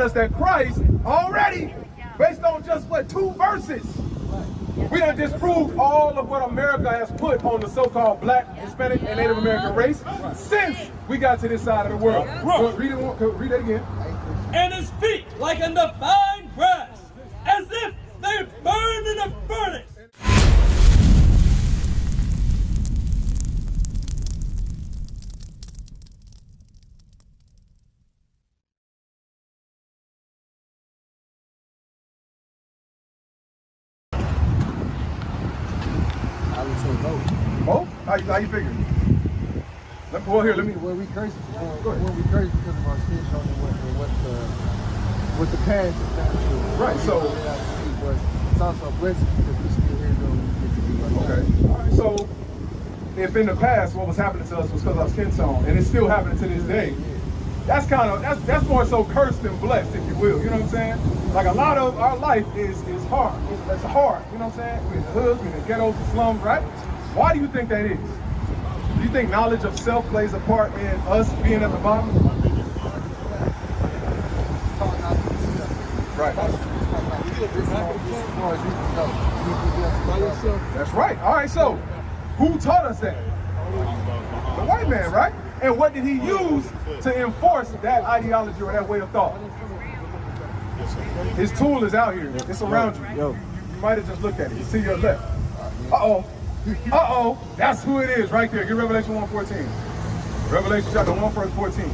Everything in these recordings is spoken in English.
us that Christ already, based on just what, 2 verses, we done disproved all of what America has put on the so-called black, Hispanic, and Native American race since we got to this side of the world. Read that again. And his feet like undefined brass, as if they burned in a furnace. Both? How you figure? Well, here, let me. Well, we curse because of our skin tone and what the past has done to. Right. So. But it's also a blessing because we still here doing Okay. All right. So, if in the past what was happening to us was because of our skin tone, and it's still happening to this day, that's that's more so cursed than blessed, if you will. You know what I'm saying? Like a lot of our life is hard. It's hard. You know what I'm saying? We're in the hoods, we're in the ghettos, the slums, right? Why do you think that is? Do you think knowledge of self plays a part in us being at the bottom? Right. That's right. All right, so who taught us that? The white man, right? And what did he use to enforce that ideology or that way of thought? His tool is out here. It's around you. You might have just looked at it. It's to your left. Uh-oh, that's who it is right there. Get Revelation 1:14. Revelation chapter 1, verse 14.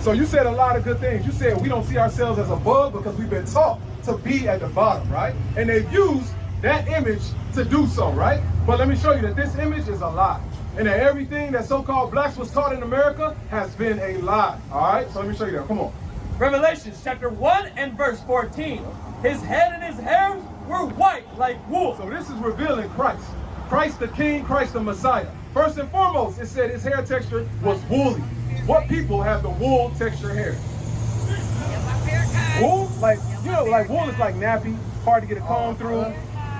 So you said a lot of good things. You said we don't see ourselves as above because we've been taught to be at the bottom, right? And they've used that image to do so, right? But let me show you that this image is a lie. And that everything that so-called blacks was taught in America has been a lie, all right? So let me show you that. Come on. Revelation chapter 1 and verse 14. His head and his hair were white like wool. So this is revealing Christ. Christ the King, Christ the Messiah. First and foremost, it said his hair texture was woolly. What people have the wool texture hair? Wool? Like, you know, like wool is like nappy, hard to get a comb through.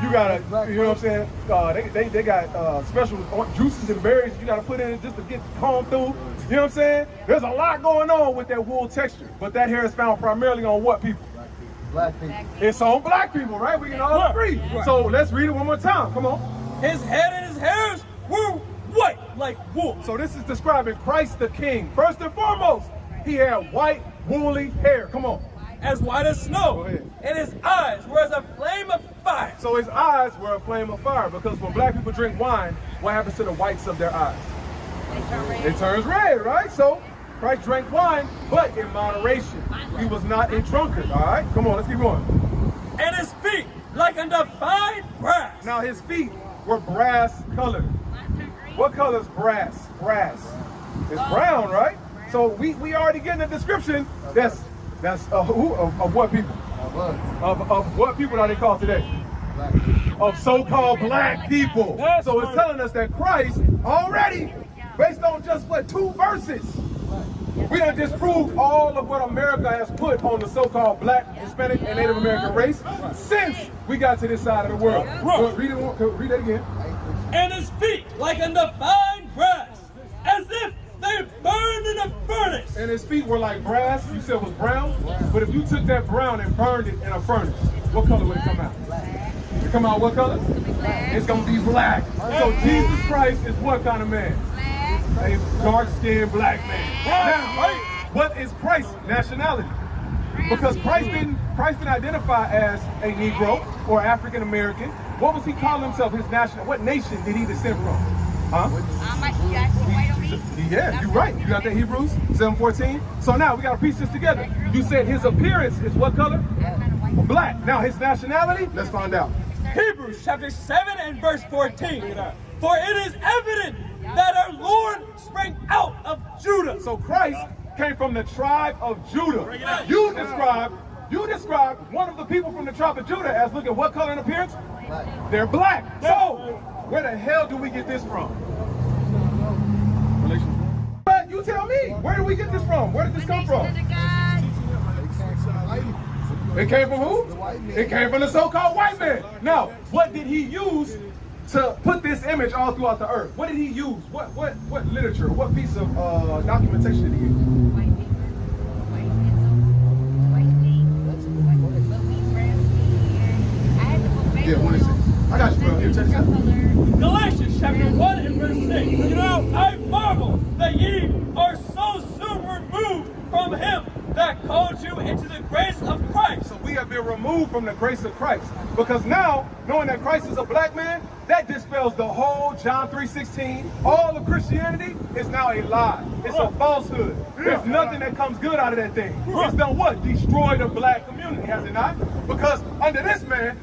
You gotta, you know what I'm saying? They got special juices and berries you gotta put in it just to get the comb through. You know what I'm saying? There's a lot going on with that wool texture, but that hair is found primarily on what people? Black people. It's on black people, right? We can all agree. So let's read it one more time. Come on. His head and his hairs were white like wool. So this is describing Christ the King. First and foremost, he had white, woolly hair. Come on. As white as snow. Go ahead. And his eyes were as a flame of fire. So his eyes were a flame of fire, because when black people drink wine, what happens to the whites of their eyes? It turns red, right? So Christ drank wine, but in moderation. He was not a drunkard, all right? Come on, let's keep going. And his feet like undefined brass. Now his feet were brass colored. What color is brass? Brass. It's brown, right? So we already getting a description that's who of what people? Of what people are they called today? Of so-called black people. So it's telling us that Christ already, based on just what, 2 verses, we done disproved all of what America has put on the so-called black, Hispanic, and Native American race since we got to this side of the world. Read that again. And his feet like undefined brass, as if they burned in a furnace. And his feet were like brass. You said it was brown. But if you took that brown and burned it in a furnace, what color would it come out? It come out what color? It's gonna be black. So Jesus Christ is what kind of man? A dark-skinned black man. Now, what is Christ's nationality? Because Christ didn't identify as a Negro or African American. What was he calling himself? His national? What nation did he descend from? Huh? Yeah, you're right. You got that Hebrews 7:14. So now we gotta piece this together. You said his appearance is what color? Black. Now his nationality? Let's find out. Hebrews chapter 7 and verse 14. For it is evident that our Lord sprang out of Judah. So Christ came from the tribe of Judah. You described one of the people from the tribe of Judah as looking what color in appearance? Black. They're black. So where the hell do we get this from? But you tell me, where do we get this from? Where did this come from? It came from who? It came from the so-called white man. Now, what did he use to put this image all throughout the earth? What did he use? What literature? What piece of documentation did he use? check this out. Galatians chapter 1 and verse 6. I marvel that ye are so soon removed from him that called you into the grace of Christ. So we have been removed from the grace of Christ. Because now, knowing that Christ is a black man, that dispels the whole John 3:16. All of Christianity is now a lie. It's a falsehood. There's nothing that comes good out of that thing. It's done what? Destroy the black community, has it not? Because under this man,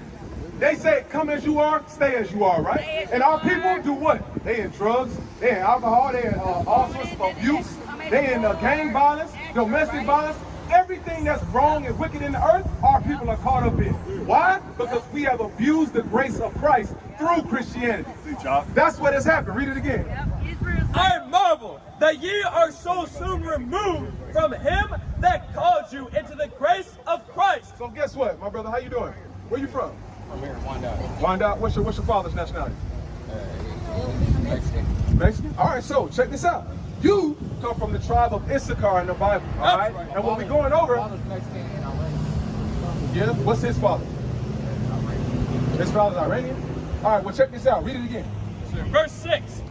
they say, come as you are, stay as you are, right? And our people do what? They in drugs, they in alcohol, they in all sorts of abuse, they in gang violence, domestic violence. Everything that's wrong and wicked in the earth, our people are caught up in. Why? Because we have abused the grace of Christ through Christianity. That's what has happened. Read it again. I marvel that ye are so soon removed from him that called you into the grace of Christ. So guess what, my brother? How you doing? Where you from? I'm here in Wyandotte. Wyandotte. What's your father's nationality? Mexican. Mexican? All right, so check this out. You come from the tribe of Issachar in the Bible, all right? And what we're going over... My father's Mexican and Iranian. Yeah? What's his father? His father's Iranian? All right, well, check this out. Read it again. Verse 6.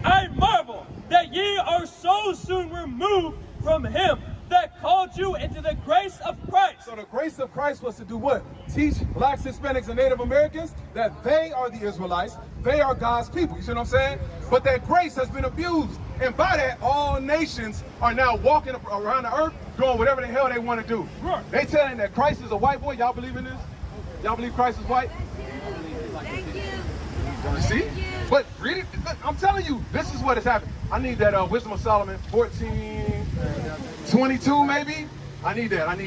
I marvel that ye are so soon removed from him that called you into the grace of Christ. So the grace of Christ was to do what? Teach blacks, Hispanics, and Native Americans that they are the Israelites. They are God's people. You see what I'm saying? But that grace has been abused. And by that, all nations are now walking around the earth doing whatever the hell they want to do. Right. They telling that Christ is a white boy. Y'all believe in this? Y'all believe Christ is white? Thank you. You see? But read it. I'm telling you, this is what has happened. I need that Wisdom of Solomon 14:22 maybe. I need that.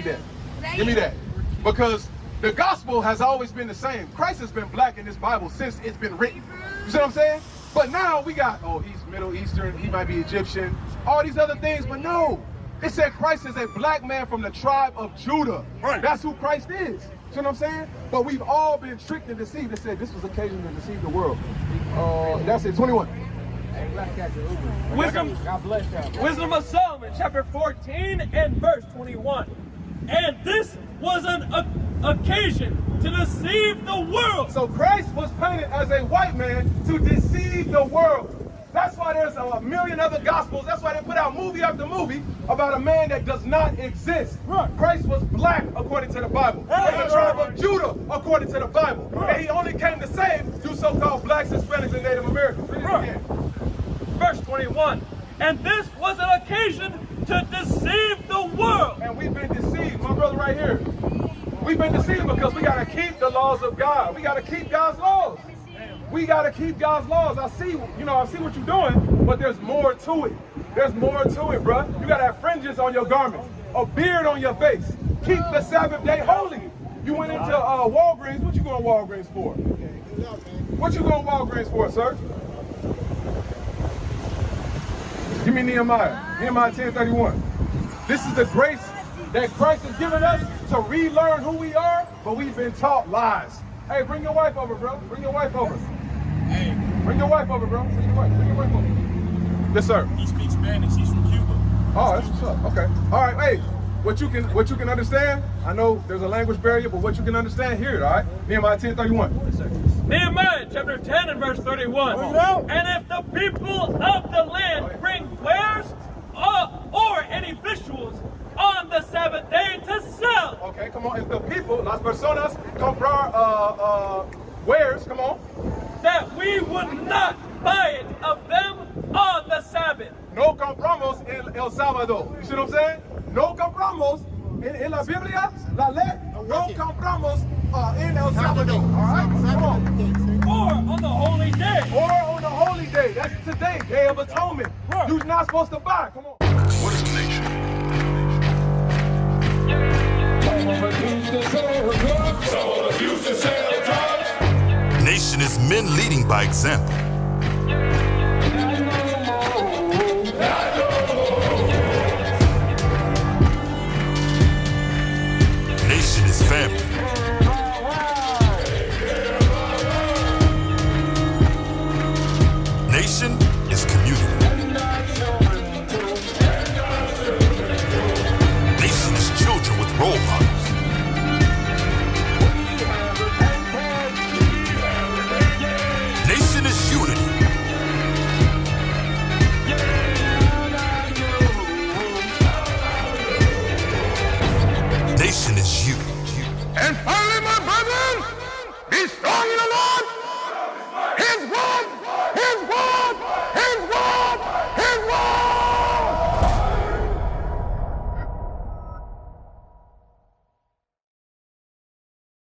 Give me that. Because the gospel has always been the same. Christ has been black in this Bible since it's been written. You see what I'm saying? But now we got, oh, he's Middle Eastern, he might be Egyptian, all these other things, but no. It said Christ is a black man from the tribe of Judah. Right. That's who Christ is. See what I'm saying? But we've all been tricked and deceived. It said this was occasion to deceive the world. That's it, 21. Wisdom, God bless y'all. Wisdom of Solomon, chapter 14 and verse 21. And this was an occasion to deceive the world. So Christ was painted as a white man to deceive the world. That's why there's a million other gospels. That's why they put out movie after movie about a man that does not exist. Right. Christ was black according to the Bible. From the tribe of Judah according to the Bible. Right. And he only came to save you so-called blacks, Hispanics, and Native Americans. Read it again. Verse 21. And this was an occasion to deceive the world. And we've been deceived, my brother right here. We've been deceived because we got to keep the laws of God. We got to keep God's laws. We got to keep God's laws. I see what you're doing, but there's more to it. There's more to it, bro. You got to have fringes on your garments, a beard on your face. Keep the Sabbath day holy. You went into Walgreens. What you going to Walgreens for? What you going to Walgreens for, sir? Give me Nehemiah 10:31. This is the grace that Christ has given us to relearn who we are, but we've been taught lies. Hey, bring your wife over, bro. Bring your wife over. Hey, bring your wife over, bro. Bring your wife over. Yes, sir. He speaks Spanish. He's from Cuba. Oh, that's what's up. Okay. All right. Hey, what you can understand? I know there's a language barrier, but what you can understand, hear it. All right. Nehemiah 10:31. Yes, sir. Nehemiah chapter 10 and verse 31. And if the people of the land bring wares or any victuals on the Sabbath day to sell. Okay, come on. If the people, las personas, comprar wares, come on. That we would not buy it of them on the Sabbath. No compramos el sábado. You see what I'm saying? No compramos en la Biblia, la ley, no compramos en el sábado. All right? Come on. Or on the holy day. Or on the holy day. That's today, Day of Atonement. Right. You're not supposed to buy. Come on. What is the nation? Nation is men leading by example. Nation is family. Nation is community. Nation is children with role models. And finally, my brethren, be strong in the Lord